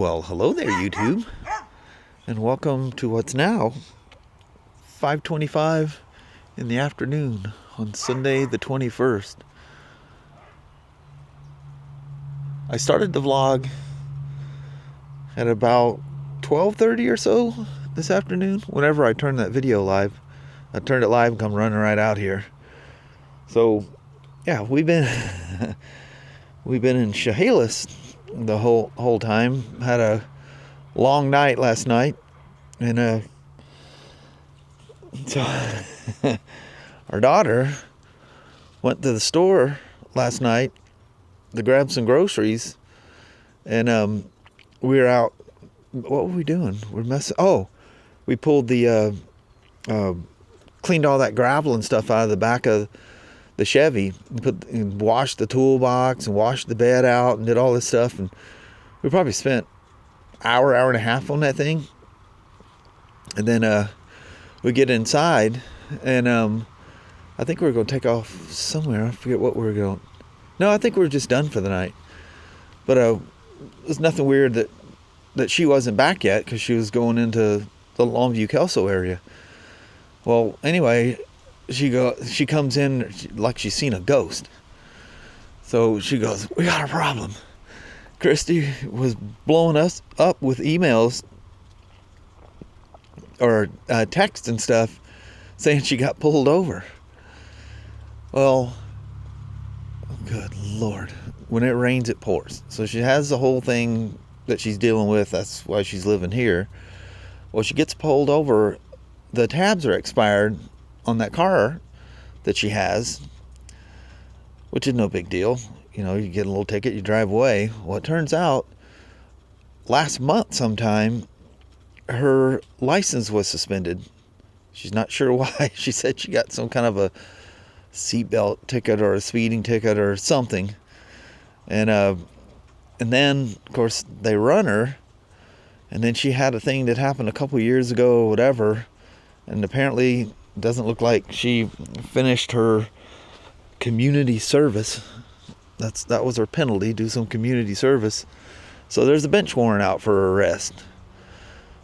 Well, hello there, YouTube, and welcome to what's now 5:25 in the afternoon on Sunday the 21st. I started the vlog at about 12:30 or so this afternoon. Whenever I turned that video live, I turned it live and come running right out here. So, yeah, we've been in Chehalis the whole time. Had a long night last night, and so our daughter went to the store last night to grab some groceries, and we were out. What were we doing? We're messing. Oh, we pulled the cleaned all that gravel and stuff out of the back of the Chevy, and washed the toolbox and washed the bed out and did all this stuff, and we probably spent hour and a half on that thing. And then we get inside, and I think we were going to take off somewhere. I forget what we were going. No, I think we were just done for the night. But there's nothing weird that she wasn't back yet, because she was going into the Longview Kelso area. Well, anyway, she comes in like she's seen a ghost. So she goes, "We got a problem." Christy was blowing us up with emails or text and stuff saying she got pulled over. Well, good Lord. When it rains, it pours. So she has the whole thing that she's dealing with. That's why she's living here. Well, she gets pulled over. The tabs are expired on that car that she has, which is no big deal. You know, you get a little ticket, you drive away. Well, it turns out last month sometime her license was suspended. She's not sure why. She said she got some kind of a seatbelt ticket or a speeding ticket or something. And then, of course, they run her. And then she had a thing that happened a couple years ago or whatever. And apparently it doesn't look like she finished her community service. That was her penalty, do some community service. So there's a bench warrant out for her arrest.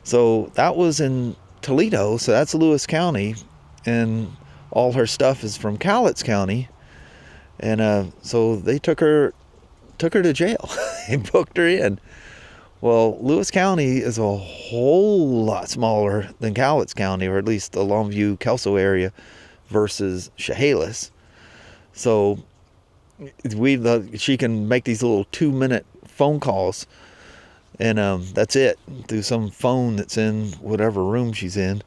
So that was in Toledo, so that's Lewis County, and all her stuff is from Cowlitz County. And so they took her to jail. They booked her in. Well, Lewis County is a whole lot smaller than Cowlitz County, or at least the Longview Kelso area versus Chehalis. So she can make these little 2-minute phone calls, and that's it, through some phone that's in whatever room she's in.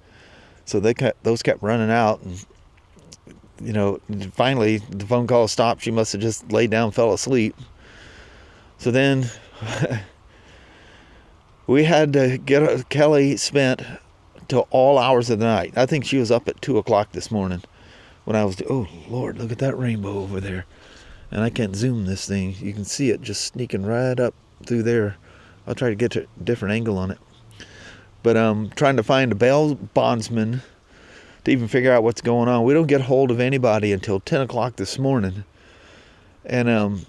So those kept running out, and you know, finally the phone call stopped. She must have just laid down, fell asleep. So then we had to get Kelly spent till all hours of the night. I think she was up at 2 o'clock this morning when I was, oh Lord, look at that rainbow over there. And I can't zoom this thing. You can see it just sneaking right up through there. I'll try to get to a different angle on it. But trying to find a bail bondsman to even figure out what's going on. We don't get hold of anybody until 10 o'clock this morning. And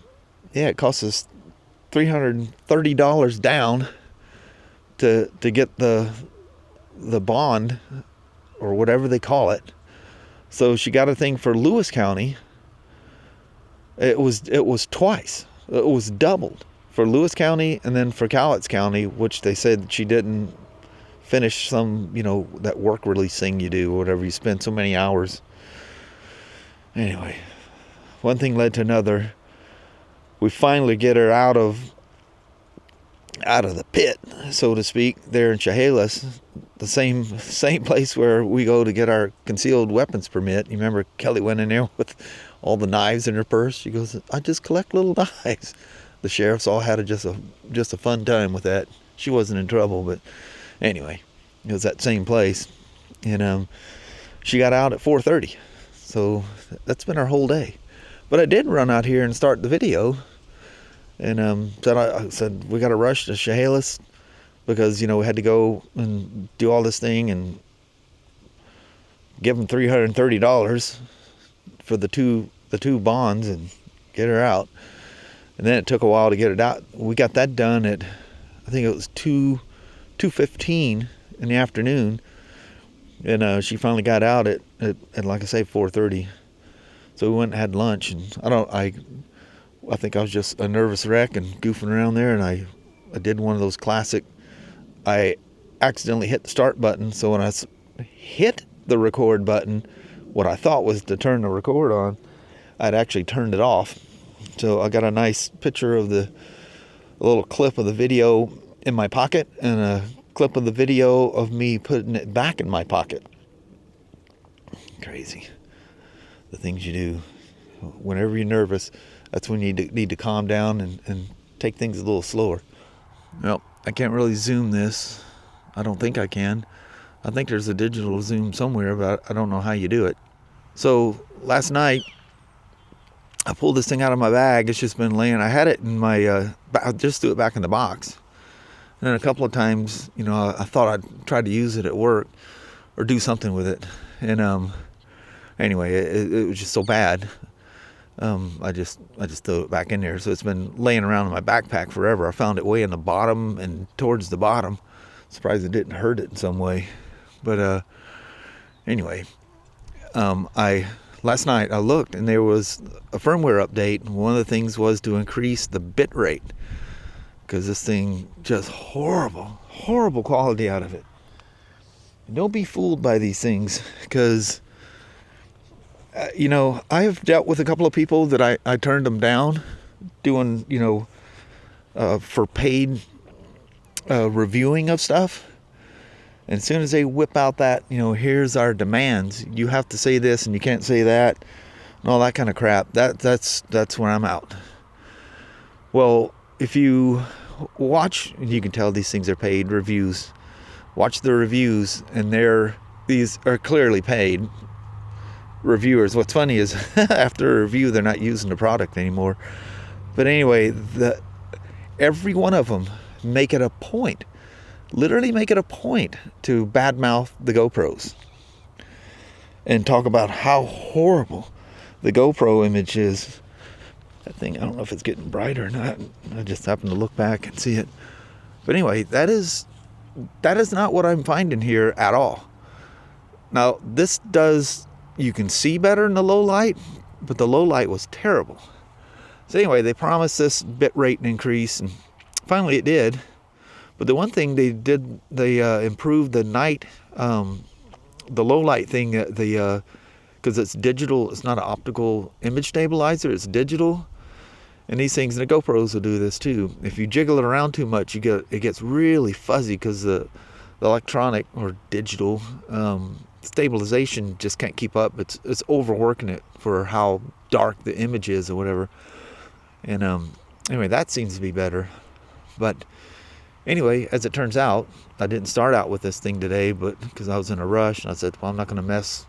yeah, it cost us $330 down to get the bond, or whatever they call it. So she got a thing for Lewis County. It was twice. It was doubled for Lewis County and then for Cowlitz County, which they said she didn't finish some, you know, that work release thing you do, or whatever. You spend so many hours. Anyway, one thing led to another. We finally get her out of the pit, so to speak, there in Chehalis, the same place where we go to get our concealed weapons permit. You remember Kelly went in there with all the knives in her purse. She goes, "I just collect little knives." The sheriffs all had just a fun time with that. She wasn't in trouble, but anyway, it was that same place. And she got out at 4:30, so that's been our whole day. But I did run out here and start the video, and I said we got to rush to Chehalis because, you know, we had to go and do all this thing and give them $330 for the two bonds and get her out. And then it took a while to get it out. We got that done at I think it was 2:15 in the afternoon, and she finally got out at like I say 4:30. So we went and had lunch, and I think I was just a nervous wreck and goofing around there, and I did one of those classic. I accidentally hit the start button, so when I hit the record button, what I thought was to turn the record on, I'd actually turned it off. So I got a nice picture of a little clip of the video in my pocket and a clip of the video of me putting it back in my pocket. Crazy. The things you do. Whenever you're nervous, that's when you need to calm down and take things a little slower. Well, I can't really zoom this. I don't think I can. I think there's a digital zoom somewhere, but I don't know how you do it. So last night, I pulled this thing out of my bag. It's just been laying. I had it in my, I just threw it back in the box. And then a couple of times, I thought I'd try to use it at work or do something with it. And anyway, it was just so bad. I just threw it back in there. So it's been laying around in my backpack forever. I found it way in the bottom and towards the bottom. Surprised it didn't hurt it in some way. But anyway, last night I looked and there was a firmware update. And one of the things was to increase the bit rate, because this thing just horrible quality out of it. And don't be fooled by these things, because I have dealt with a couple of people that I turned them down doing, for paid reviewing of stuff. And as soon as they whip out that, here's our demands, you have to say this and you can't say that and all that kind of crap, that's where I'm out. Well, if you watch, you can tell these things are paid reviews. Watch the reviews, and these are clearly paid reviewers. What's funny is after a review, they're not using the product anymore. But anyway, every one of them literally make it a point to badmouth the GoPros and talk about how horrible the GoPro image is. That thing, I don't know if it's getting brighter or not. I just happened to look back and see it. But anyway, that is not what I'm finding here at all. Now, you can see better in the low light, but the low light was terrible. So anyway, they promised this bit rate increase, and finally it did. But the one thing they did, they improved the night, the low light thing, because it's digital, it's not an optical image stabilizer, it's digital. And these things, and the GoPros will do this too. If you jiggle it around too much, it gets really fuzzy, because the electronic or digital stabilization just can't keep up. It's overworking it for how dark the image is or whatever. And anyway, that seems to be better. But anyway, as it turns out, I didn't start out with this thing today, but because I was in a rush, and I said, well, I'm not going to mess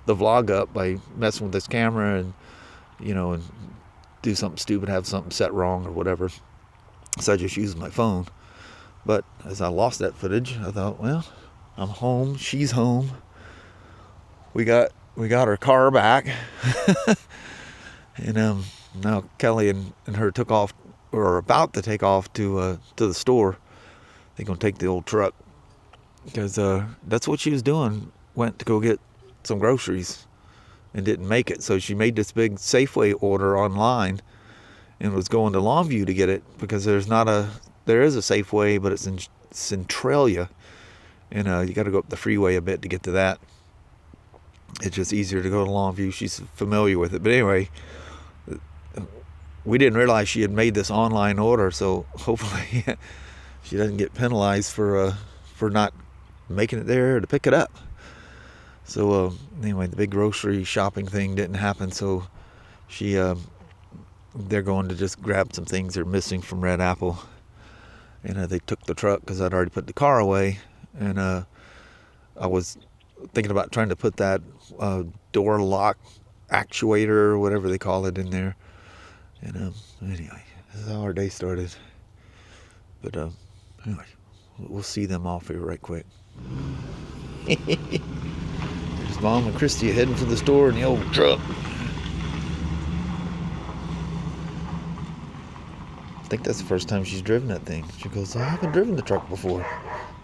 the vlog up by messing with this camera and and do something stupid, have something set wrong or whatever. So I just used my phone. But as I lost that footage, I thought, well, I'm home, she's home. We got our car back. And now Kelly and her took off, or are about to take off to the store. They're gonna take the old truck, because that's what she was doing. Went to go get some groceries and didn't make it, so she made this big Safeway order online and was going to Longview to get it, because there is a Safeway, but it's in Centralia, and you got to go up the freeway a bit to get to that. It's just easier to go to Longview. She's familiar with it. But anyway, we didn't realize she had made this online order, so hopefully she doesn't get penalized for not making it there to pick it up. So anyway, the big grocery shopping thing didn't happen, so they're going to just grab some things they're missing from Red Apple. And they took the truck, because I'd already put the car away, and I was thinking about trying to put that door lock actuator or whatever they call it in there. And anyway, this is how our day started. But anyway, we'll see them off here right quick. There's Mom and Christy heading for the store in the old truck. think that's the first time she's driven that thing. She goes, I haven't driven the truck before.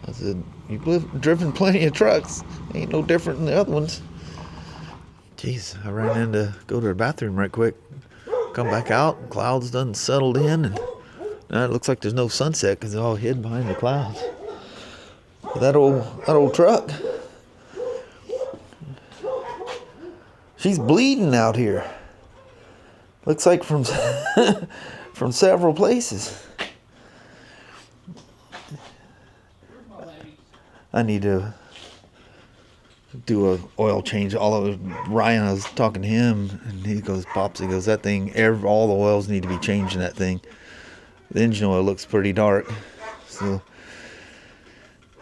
I said, you've driven plenty of trucks. Ain't no different than the other ones. Jeez, I ran in to go to the bathroom right quick. Come back out, clouds done settled in, and now it looks like there's no sunset because it's all hid behind the clouds. But that old truck, she's bleeding out here. Looks like from from several places. I need to do a oil change. Ryan, I was talking to him, and he goes, Pops, he goes, that thing, all the oils need to be changed in that thing. The engine oil looks pretty dark, so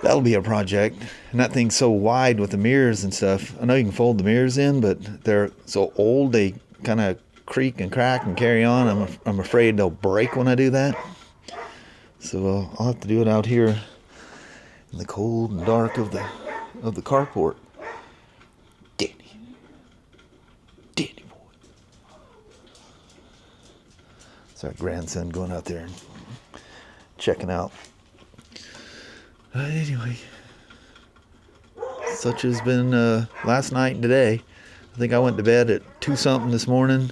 that'll be a project. And that thing's so wide with the mirrors and stuff. I know you can fold the mirrors in, but they're so old they kind of creak and crack and carry on. I'm afraid they'll break when I do that. So I'll have to do it out here in the cold and dark of the carport. Danny boy. It's our grandson going out there and checking out. Anyway, such has been last night and today. I think I went to bed at 2-something this morning.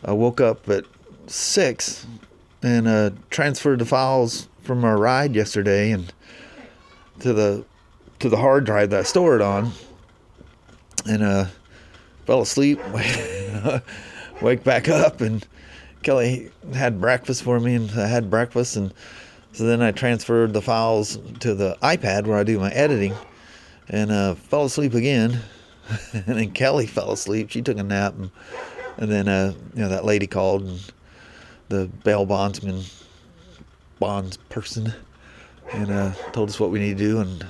I woke up at 6 and transferred the files from our ride yesterday and to the hard drive that I stored on, and fell asleep. Wake back up, and Kelly had breakfast for me, and I had breakfast, and so then I transferred the files to the iPad where I do my editing, and fell asleep again. And then Kelly fell asleep. She took a nap, and then that lady called, and the bail bonds person, and told us what we need to do. And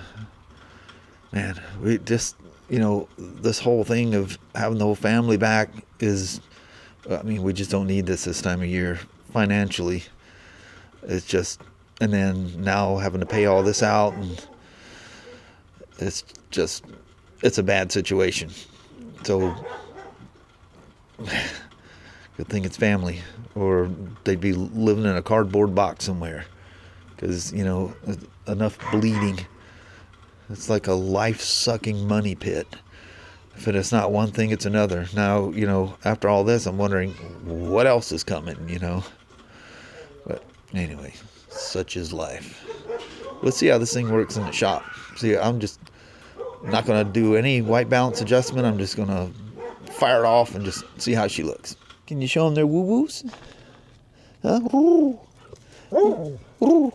man, we just, this whole thing of having the whole family back is, we just don't need this time of year financially. It's just, and then now having to pay all this out, and it's a bad situation. So good thing it's family, or they'd be living in a cardboard box somewhere, because enough bleeding. It's like a life-sucking money pit. If it's not one thing, it's another. Now, after all this, I'm wondering what else is coming, But anyway, such is life. Let's see how this thing works in the shop. See, I'm just not going to do any white balance adjustment. I'm just going to fire it off and just see how she looks. Can you show them their woo-woos? Huh? Ooh. Ooh.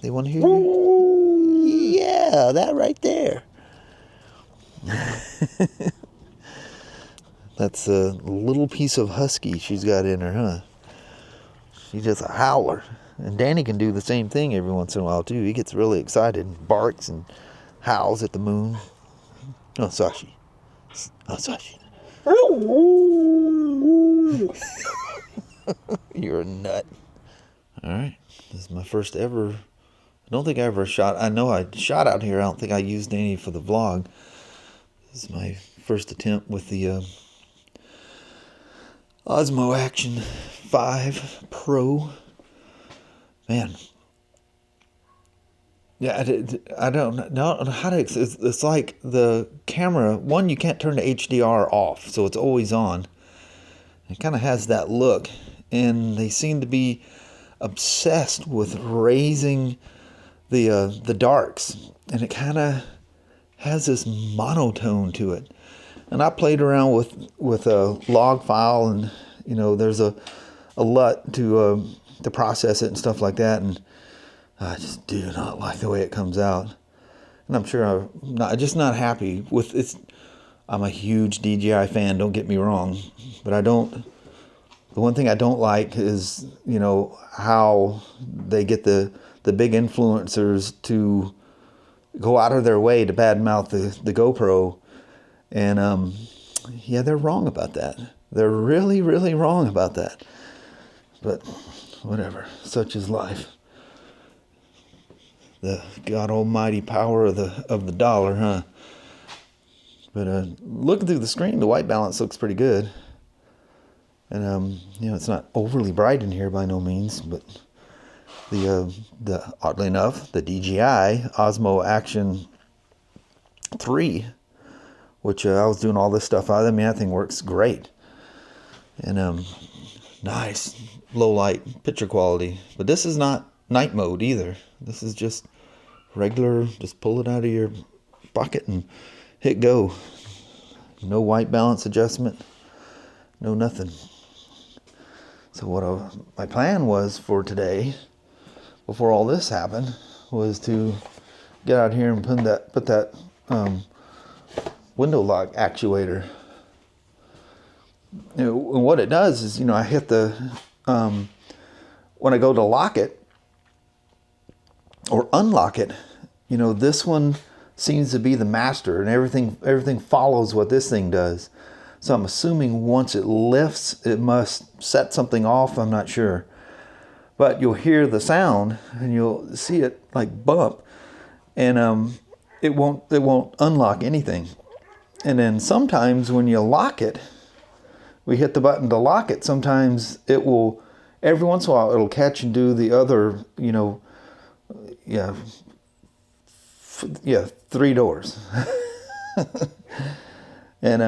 They want to hear you? Yeah, that right there. That's a little piece of husky she's got in her, huh? She's just a howler. And Danny can do the same thing every once in a while, too. He gets really excited and barks and howls at the moon. Oh, Sashi. Oh, Sashi. You're a nut. All right. This is my first ever... I don't think I ever shot... I know I shot out here. I don't think I used any for the vlog. This is my first attempt with the Osmo Action 5 Pro. Man. Yeah, I don't know how to... It's like the camera... One, you can't turn the HDR off, so it's always on. It kind of has that look. And they seem to be obsessed with raising the darks. And it kind of has this monotone to it. And I played around with a log file, and there's a LUT to process it and stuff like that, and I just do not like the way it comes out. And I'm sure I'm just not happy with it. I'm a huge DJI fan, don't get me wrong, but the one thing I don't like is how they get the big influencers to go out of their way to badmouth the GoPro. And they're wrong about that. They're really, really wrong about that. But whatever, such is life. The God Almighty power of the dollar, huh? But looking through the screen, the white balance looks pretty good. And you know, it's not overly bright in here by no means, but the oddly enough, the DJI Osmo Action 3, which I was doing all this stuff out of. I mean, that thing works great. And nice low light picture quality. But this is not night mode either. This is just regular, just pull it out of your pocket and hit go. No white balance adjustment, no nothing. So what my plan was for today, before all this happened, was to get out here and put that window lock actuator. You know, and what it does is, you know, I hit the when I go to lock it or unlock it, you know, this one seems to be the master, and everything follows what this thing does. So I'm assuming once it lifts, it must set something off. I'm not sure, but you'll hear the sound and you'll see it like bump, and it won't unlock anything. And then sometimes when you lock it, we hit the button to lock it. Sometimes it will, every once in a while, it'll catch and do the other, you know, yeah, 3 doors. And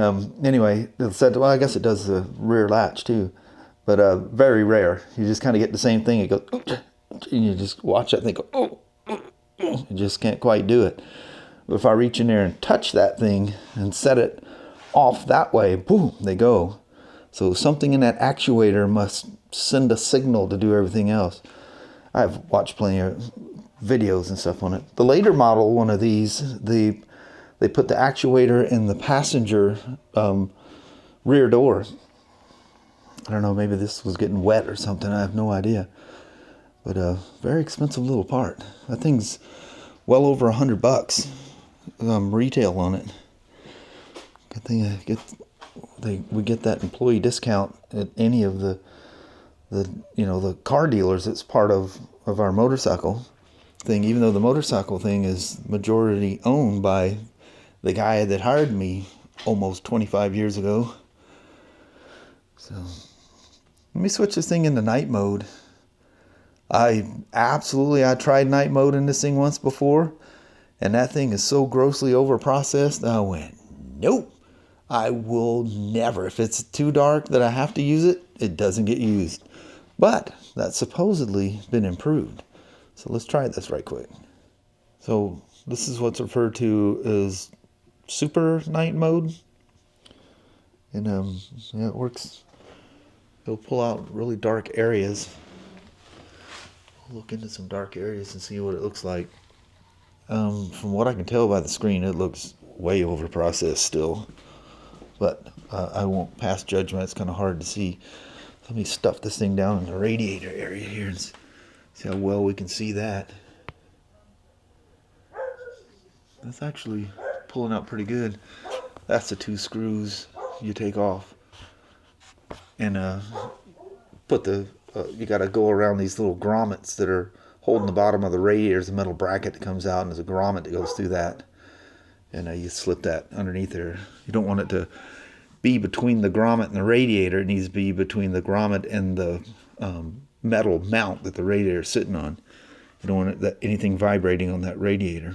anyway, it said, well, I guess it does the rear latch too, but very rare. You just kind of get the same thing. It goes, and you just watch that thing go, you just can't quite do it. But if I reach in there and touch that thing and set it off that way, boom, they go. So something in that actuator must send a signal to do everything else. I've watched plenty of videos and stuff on it. The later model, one of these, they put the actuator in the passenger rear door. I don't know, maybe this was getting wet or something. I have no idea. But a very expensive little part. That thing's well over $100 retail on it. Good thing we get that employee discount at any of the you know, the car dealers. It's part of our motorcycle thing, even though the motorcycle thing is majority owned by the guy that hired me almost 25 years ago. So let me switch this thing into night mode. I tried night mode in this thing once before, and that thing is so grossly over processed. I went, nope, I will never. If it's too dark that I have to use it, it doesn't get used. But that's supposedly been improved. So let's try this right quick. So this is what's referred to as super night mode. And yeah, it works. It'll pull out really dark areas. I'll look into some dark areas and see what it looks like. From what I can tell by the screen, it looks way over processed still. But I won't pass judgment. It's kind of hard to see. Let me stuff this thing down in the radiator area here and see how well we can see that. That's actually pulling out pretty good. That's the 2 screws you take off. And put the, you got to go around these little grommets that are holding the bottom of the radiator. There's a metal bracket that comes out, and there's a grommet that goes through that. And you slip that underneath there. You don't want it to be between the grommet and the radiator. It needs to be between the grommet and the metal mount that the radiator is sitting on. You don't want anything vibrating on that radiator.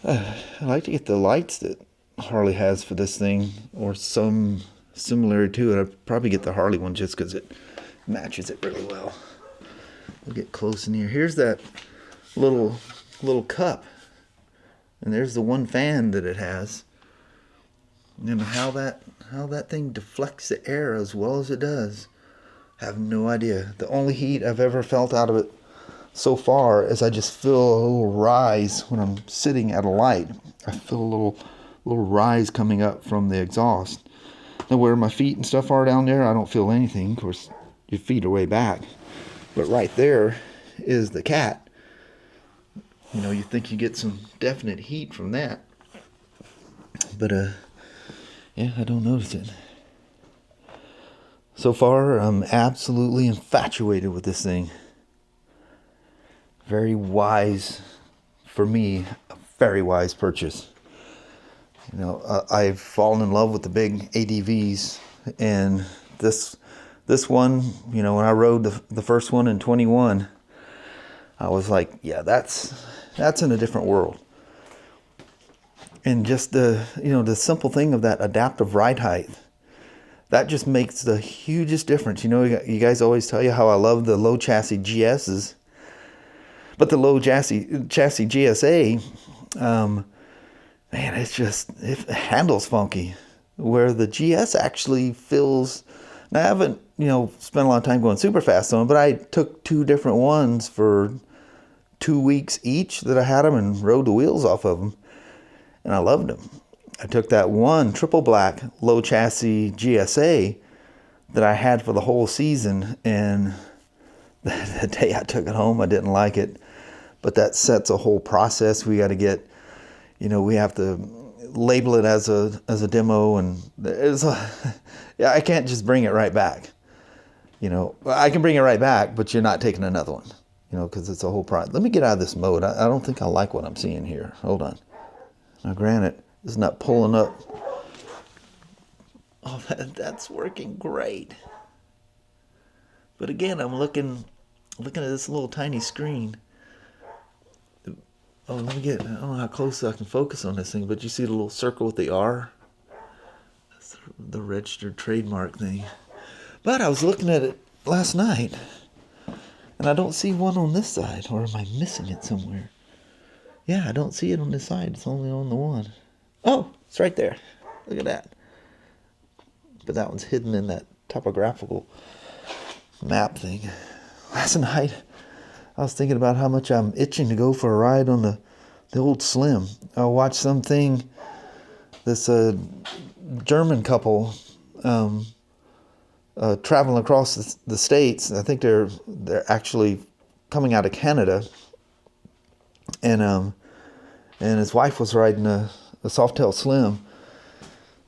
I like to get the lights that Harley has for this thing, or some similar to it. I'd probably get the Harley one just because it matches it really well. We'll get close in here. Here's that little cup, and there's the one fan that it has. And how that thing deflects the air as well as it does, I have no idea. The only heat I've ever felt out of it so far is I just feel a little rise when I'm sitting at a light. I feel a little rise coming up from the exhaust. Now where my feet and stuff are down there, I don't feel anything. Of course, your feet are way back. But right there is the cat. You know, you think you get some definite heat from that. But yeah, I don't notice it. So far, I'm absolutely infatuated with this thing. Very wise, for me, a very wise purchase. You know, I've fallen in love with the big ADVs And this one, you know, when I rode the first one in 21, I was like, yeah, that's in a different world. And just the, you know, the simple thing of that adaptive ride height, that just makes the hugest difference. You know, you guys always tell you how I love the low chassis GSs, but the low chassis GSA, man, it handles funky. Where the GS actually feels, now I haven't, you know, spent a lot of time going super fast on it, but I took 2 different ones for 2 weeks each that I had them and rode the wheels off of them, and I loved them. I took that one triple black low chassis GSA that I had for the whole season, and the day I took it home, I didn't like it. But that sets a whole process. We got to get, you know, we have to label it as a demo, and yeah, I can't just bring it right back. You know, I can bring it right back, but you're not taking another one, you know, because it's a whole process. Let me get out of this mode. I don't think I like what I'm seeing here. Hold on. Now, granted, it's not pulling up. Oh, that's working great. But again, I'm looking at this little tiny screen. Oh, let me get, I don't know how close I can focus on this thing, but you see the little circle with the R? That's the registered trademark thing. But I was looking at it last night, and I don't see one on this side, or am I missing it somewhere? Yeah, I don't see it on this side. It's only on the one. Oh, it's right there. Look at that. But that one's hidden in that topographical map thing. Last night, I was thinking about how much I'm itching to go for a ride on the old Slim. I watched something, this German couple traveling across the states. I think they're actually coming out of Canada, and his wife was riding a Softail Slim,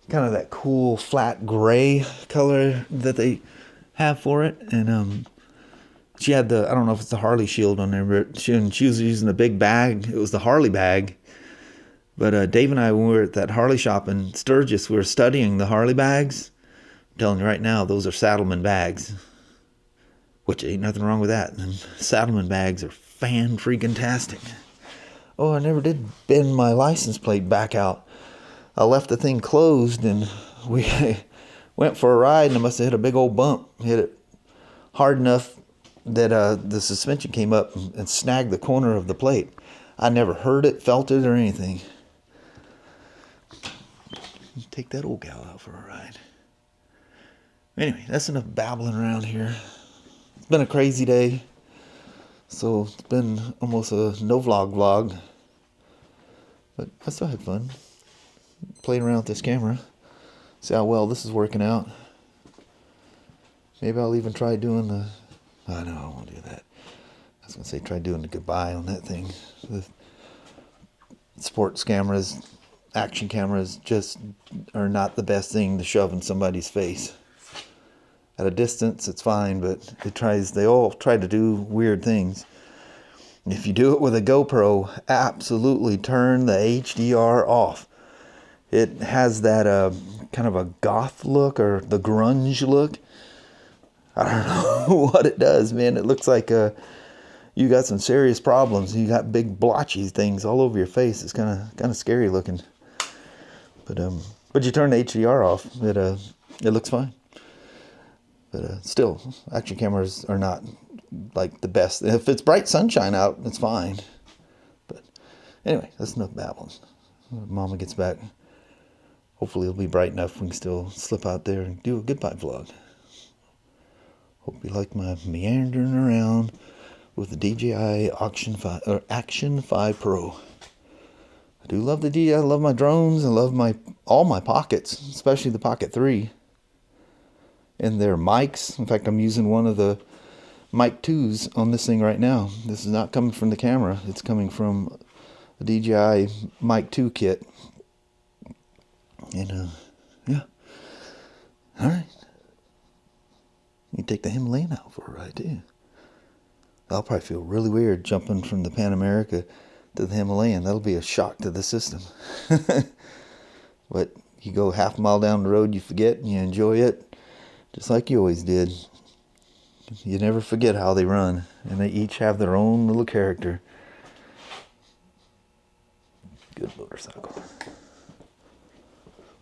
kind of that cool flat gray color that they have for it, and she had I don't know if it's the Harley shield on there, but she was using the big bag. It was the Harley bag. But Dave and I, when we were at that Harley shop in Sturgis, we were studying the Harley bags. I'm telling you right now, those are Saddlemen bags, which ain't nothing wrong with that. And Saddlemen bags are fan-freaking-tastic. Oh, I never did bend my license plate back out. I left the thing closed, and we went for a ride, and I must have hit a big old bump. Hit it hard enough that the suspension came up and snagged the corner of the plate. I never heard it, felt it, or anything. Take that old gal out for a ride. Anyway, that's enough babbling around here. It's been a crazy day. So it's been almost a no vlog. But I still had fun playing around with this camera. See how well this is working out. Maybe I'll even try doing the... Oh, no, I won't do that. I was going to say try doing the goodbye on that thing. The sports cameras, action cameras just are not the best thing to shove in somebody's face. At a distance, it's fine, but they all try to do weird things. If you do it with a GoPro, absolutely turn the HDR off. It has that kind of a goth look, or the grunge look. I don't know what it does, man. It looks like you got some serious problems. You got big blotchy things all over your face. It's kind of scary looking. But you turn the HDR off, it looks fine. But still, action cameras are not like the best. If it's bright sunshine out, it's fine. But anyway, that's enough babbling. When Mama gets back, hopefully it'll be bright enough we can still slip out there and do a goodbye vlog. Hope you like my meandering around with the DJI Action 5 Pro. I do love the DJI. I love my drones. I love all my pockets, especially the Pocket 3. And their mics. In fact, I'm using one of the Mic 2s on this thing right now. This is not coming from the camera. It's coming from a DJI Mic 2 kit. And, yeah. All right. You take the Himalayan out for a ride, too. I'll probably feel really weird jumping from the Pan America to the Himalayan. That'll be a shock to the system. But You go half a mile down the road, you forget, and you enjoy it, just like you always did. You never forget how they run, and they each have their own little character. Good motorcycle.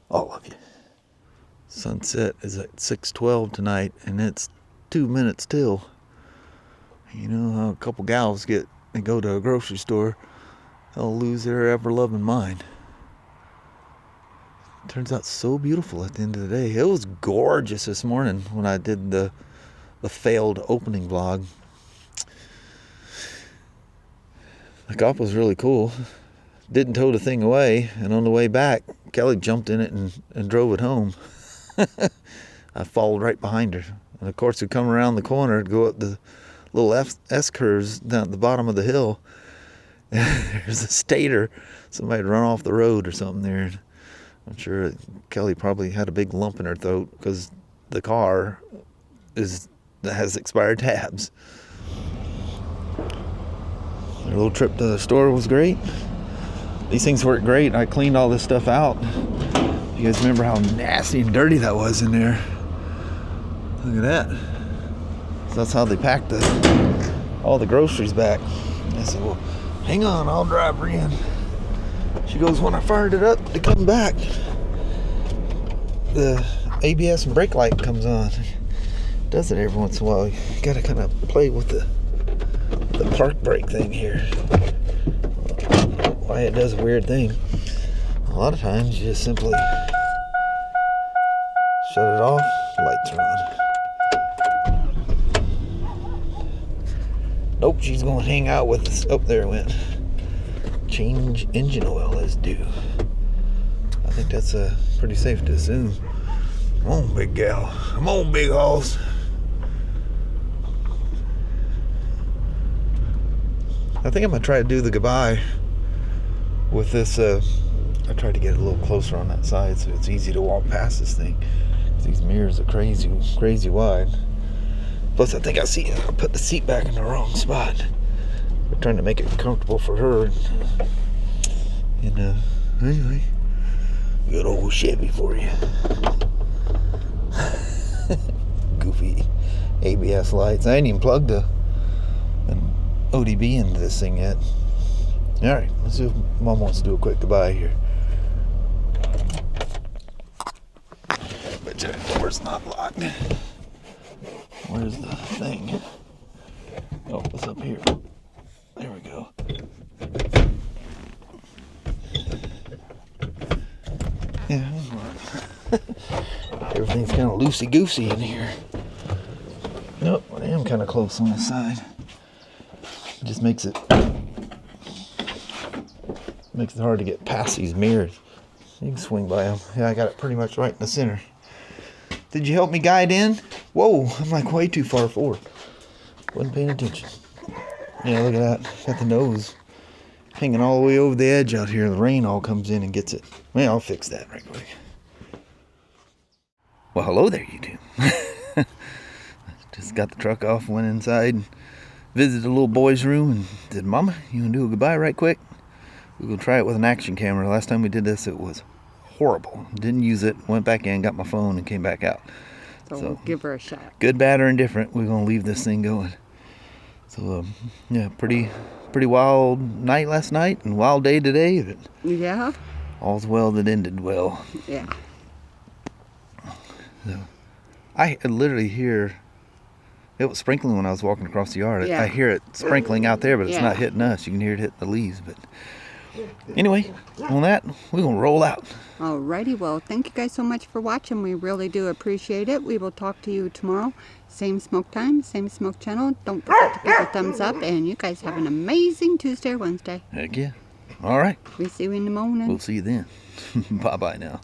All of you. Sunset is at 6:12 tonight, and it's 2 minutes till. You know how a couple gals they go to a grocery store, they'll lose their ever-loving mind. Turns out so beautiful at the end of the day. It was gorgeous this morning when I did the failed opening vlog. The cop was really cool. Didn't tow the thing away, and on the way back, Kelly jumped in it and drove it home. I followed right behind her. And of course, we come around the corner to go up the little S-curves down at the bottom of the hill. There's a stator. Somebody had run off the road or something there. I'm sure Kelly probably had a big lump in her throat because the car has expired tabs. Our little trip to the store was great. These things work great. I cleaned all this stuff out. You guys remember how nasty and dirty that was in there? Look at that. So that's how they packed all the groceries back. I said, well, hang on, I'll drive her in. She goes, when I fired it up to come back, the ABS and brake light comes on. Does it every once in a while. You gotta kind of play with the park brake thing here. Why it does a weird thing. A lot of times you just simply shut it off, lights are on. Nope, she's gonna hang out with us. Oh, there it went. Change engine oil is due. I think that's pretty safe to assume. Come on, big gal. Come on, big hoss. I think I'm gonna try to do the goodbye with this. I tried to get a little closer on that side so it's easy to walk past this thing. These mirrors are crazy wide. Plus, I think I put the seat back in the wrong spot. We're trying to make it comfortable for her. And anyway, good old Chevy for you. Goofy ABS lights. I ain't even plugged an ODB into this thing yet. All right, let's see if Mom wants to do a quick goodbye here. But the door's not locked. Where's the thing? Oh, it's up here. There we go. Yeah, everything's kind of loosey-goosey in here. Nope, I am kind of close on the side. It just makes it hard to get past these mirrors. You can swing by them. Yeah, I got it pretty much right in the center. Did you help me guide in? Whoa, I'm like way too far forward. Wasn't paying attention. Yeah, look at that. Got the nose hanging all the way over the edge out here. The rain all comes in and gets it. Well, I'll fix that right quick. Well, hello there, you two. Just got the truck off, went inside, and visited the little boy's room, and said, Mama, you want to do a goodbye right quick? We're going to try it with an action camera. Last time we did this, it was horrible. Didn't use it. Went back in, got my phone, and came back out. So we'll give her a shot. Good, bad, or indifferent, we're going to leave this thing going. So, yeah, pretty wild night last night and wild day today. But yeah. All's well that ended well. Yeah. So, I literally hear, it was sprinkling when I was walking across the yard. Yeah. I hear it sprinkling out there, but it's not hitting us. You can hear it hit the leaves. But anyway, on that, we're going to roll out. Alrighty, well, thank you guys so much for watching. We really do appreciate it. We will talk to you tomorrow. Same smoke time, same smoke channel. Don't forget to give a thumbs up, and you guys have an amazing Tuesday or Wednesday. Heck yeah. All right. We see you in the morning. We'll see you then. Bye-bye now.